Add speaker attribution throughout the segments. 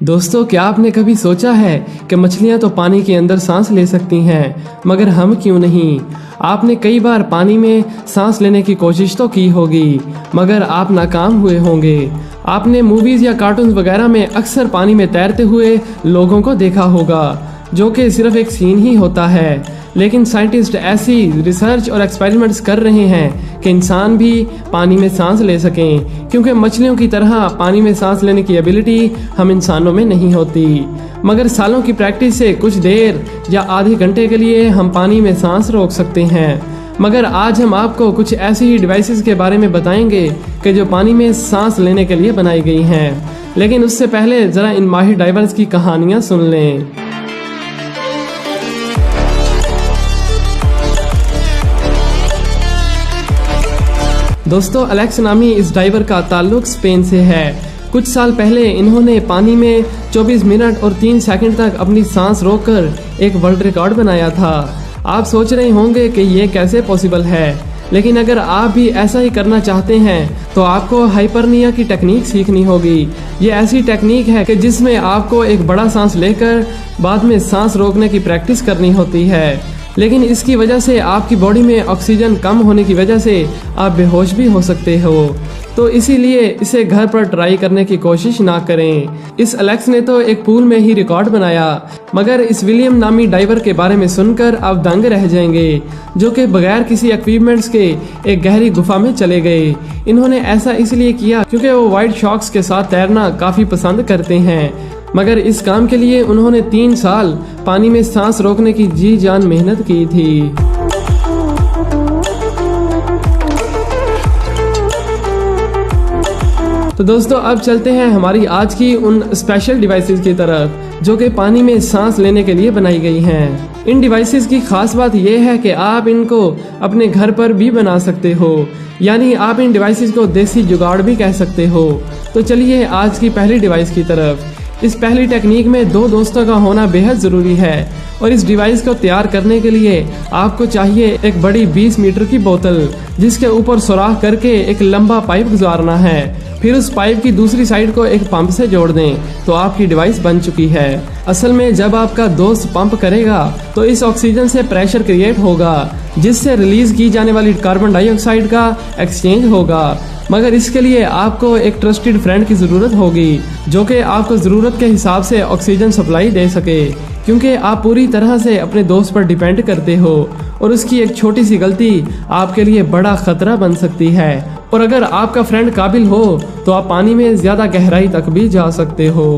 Speaker 1: दोस्तों, क्या आपने कभी सोचा है कि मछलियां तो पानी के अंदर सांस ले सकती हैं, मगर हम क्यों नहीं। आपने कई बार पानी में सांस लेने की कोशिश तो की होगी, मगर आप नाकाम हुए होंगे। आपने मूवीज या कार्टून वगैरह में अक्सर पानी में तैरते हुए लोगों को देखा होगा, जो कि सिर्फ एक सीन ही होता है। लेकिन साइंटिस्ट ऐसी रिसर्च और एक्सपेरिमेंट्स कर रहे हैं कि इंसान भी पानी में सांस ले सकें, क्योंकि मछलियों की तरह पानी में सांस लेने की एबिलिटी हम इंसानों में नहीं होती। मगर सालों की प्रैक्टिस से कुछ देर या आधे घंटे के लिए हम पानी में सांस रोक सकते हैं। मगर आज हम आपको कुछ ऐसी ही डिवाइसेस के बारे में बताएंगे कि जो पानी में सांस लेने के लिए बनाई गई हैं। लेकिन उससे पहले ज़रा इन माहिर डाइवर्स की कहानियाँ सुन लें। दोस्तों, एलेक्स नामी इस डाइवर का ताल्लुक स्पेन से है। कुछ साल पहले इन्होंने पानी में 24 मिनट और 3 सेकंड तक अपनी सांस रोककर एक वर्ल्ड रिकॉर्ड बनाया था। आप सोच रहे होंगे कि ये कैसे पॉसिबल है, लेकिन अगर आप भी ऐसा ही करना चाहते हैं तो आपको हाइपरनिया की टेक्निक सीखनी होगी। ये ऐसी टेक्निक है कि जिसमें आपको एक बड़ा सांस लेकर बाद में सांस रोकने की प्रैक्टिस करनी होती है। लेकिन इसकी वजह से आपकी बॉडी में ऑक्सीजन कम होने की वजह से आप बेहोश भी हो सकते हो, तो इसीलिए इसे घर पर ट्राई करने की कोशिश ना करें। इस एलेक्स ने तो एक पूल में ही रिकॉर्ड बनाया, मगर इस विलियम नामी डाइवर के बारे में सुनकर आप दंग रह जाएंगे, जो कि बगैर किसी इक्विपमेंट्स के एक गहरी गुफा में चले गए। इन्होंने ऐसा इसलिए किया क्योंकि वो वाइट शॉक्स के साथ तैरना काफ़ी पसंद करते हैं, मगर इस काम के लिए उन्होंने 3 साल पानी में सांस रोकने की जी जान मेहनत की थी। तो दोस्तों, अब चलते हैं हमारी आज की उन स्पेशल डिवाइसेस की तरफ जो कि पानी में सांस लेने के लिए बनाई गई हैं। इन डिवाइसेस की खास बात यह है कि आप इनको अपने घर पर भी बना सकते हो, यानी आप इन डिवाइसेस को देसी जुगाड़ भी कह सकते हो। तो चलिए आज की पहली डिवाइस की तरफ। इस पहली टेक्निक में 2 दोस्तों का होना बेहद ज़रूरी है, और इस डिवाइस को तैयार करने के लिए आपको चाहिए एक बड़ी 20 मीटर की बोतल, जिसके ऊपर सुराख करके एक लंबा पाइप गुजारना है। फिर उस पाइप की दूसरी साइड को एक पंप से जोड़ दें तो आपकी डिवाइस बन चुकी है। असल में जब आपका दोस्त पंप करेगा तो इस ऑक्सीजन से प्रेशर क्रिएट होगा, जिससे रिलीज की जाने वाली कार्बन डाइऑक्साइड का एक्सचेंज होगा। मगर इसके लिए आपको एक ट्रस्टेड फ्रेंड की ज़रूरत होगी, जो कि आपको ज़रूरत के हिसाब से ऑक्सीजन सप्लाई दे सके, क्योंकि आप पूरी तरह से अपने दोस्त पर डिपेंड करते हो और उसकी एक छोटी सी गलती आपके लिए बड़ा खतरा बन सकती है। और अगर आपका फ्रेंड काबिल हो तो आप पानी में ज़्यादा गहराई तक भी जा सकते हो।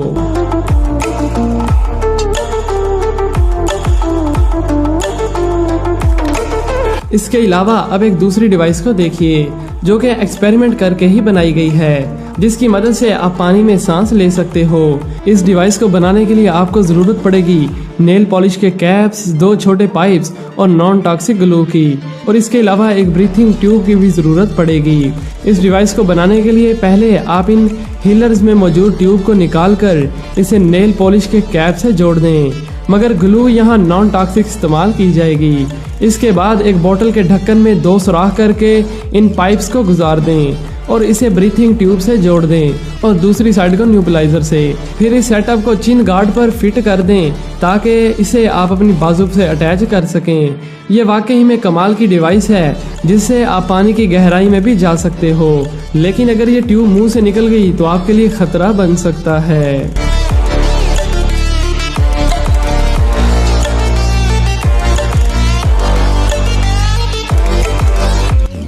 Speaker 1: इसके अलावा अब एक दूसरी डिवाइस को देखिए, जो कि एक्सपेरिमेंट करके ही बनाई गई है, जिसकी मदद से आप पानी में सांस ले सकते हो। इस डिवाइस को बनाने के लिए आपको ज़रूरत पड़ेगी नेल पॉलिश के कैप्स, 2 छोटे पाइप्स और नॉन टॉक्सिक ग्लू की, और इसके अलावा एक ब्रीथिंग ट्यूब की भी ज़रूरत पड़ेगी। इस डिवाइस को बनाने के लिए पहले आप इन हीलर्स में मौजूद ट्यूब को निकाल कर इसे नेल पॉलिश के कैप से जोड़ दें, मगर ग्लू यहाँ नॉन टॉक्सिक इस्तेमाल की जाएगी। इसके बाद एक बोतल के ढक्कन में 2 सुराख करके इन पाइप्स को गुजार दें और इसे ब्रीथिंग ट्यूब से जोड़ दें और दूसरी साइड को न्यूट्रलाइजर से। फिर इस सेटअप को चिन गार्ड पर फिट कर दें ताकि इसे आप अपनी बाजू से अटैच कर सकें। ये वाकई में कमाल की डिवाइस है, जिससे आप पानी की गहराई में भी जा सकते हो, लेकिन अगर ये ट्यूब मुंह से निकल गई तो आपके लिए खतरा बन सकता है।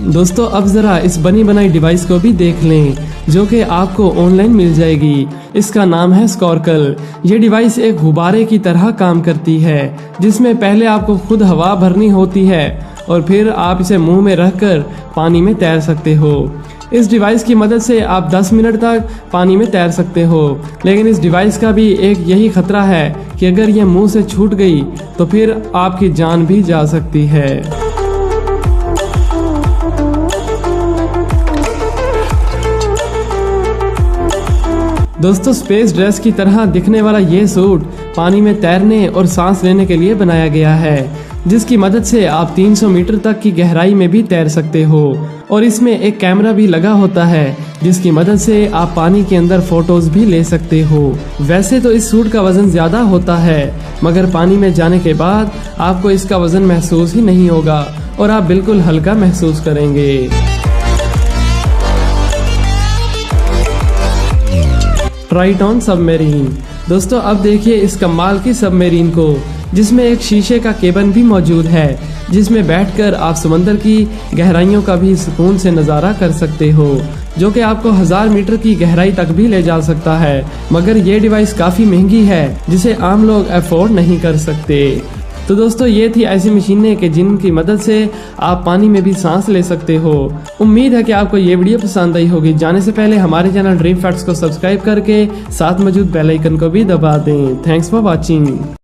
Speaker 1: दोस्तों, अब ज़रा इस बनी बनाई डिवाइस को भी देख लें, जो कि आपको ऑनलाइन मिल जाएगी। इसका नाम है स्कॉर्कल। ये डिवाइस एक गुब्बारे की तरह काम करती है, जिसमें पहले आपको खुद हवा भरनी होती है और फिर आप इसे मुंह में रखकर पानी में तैर सकते हो। इस डिवाइस की मदद से आप 10 मिनट तक पानी में तैर सकते हो, लेकिन इस डिवाइस का भी एक यही खतरा है कि अगर यह मुंह से छूट गई तो फिर आपकी जान भी जा सकती है। दोस्तों, स्पेस ड्रेस की तरह दिखने वाला ये सूट पानी में तैरने और सांस लेने के लिए बनाया गया है, जिसकी मदद से आप 300 मीटर तक की गहराई में भी तैर सकते हो और इसमें एक कैमरा भी लगा होता है जिसकी मदद से आप पानी के अंदर फोटोज भी ले सकते हो। वैसे तो इस सूट का वजन ज्यादा होता है, मगर पानी में जाने के बाद आपको इसका वजन महसूस ही नहीं होगा और आप बिल्कुल हल्का महसूस करेंगे। Triton submarine. दोस्तों अब देखिए इस कमाल की सबमरीन को, जिसमें एक शीशे का केबिन भी मौजूद है, जिसमें बैठकर आप समंदर की गहराइयों का भी सुकून से नज़ारा कर सकते हो, जो कि आपको 1000 मीटर की गहराई तक भी ले जा सकता है। मगर ये डिवाइस काफ़ी महंगी है जिसे आम लोग अफोर्ड नहीं कर सकते। तो दोस्तों ये थी ऐसी मशीनें कि जिनकी मदद से आप पानी में भी सांस ले सकते हो। उम्मीद है कि आपको ये वीडियो पसंद आई होगी। जाने से पहले हमारे चैनल ड्रीम फैक्ट्स को सब्सक्राइब करके साथ मौजूद बेल आइकन को भी दबा दें। Thanks for watching.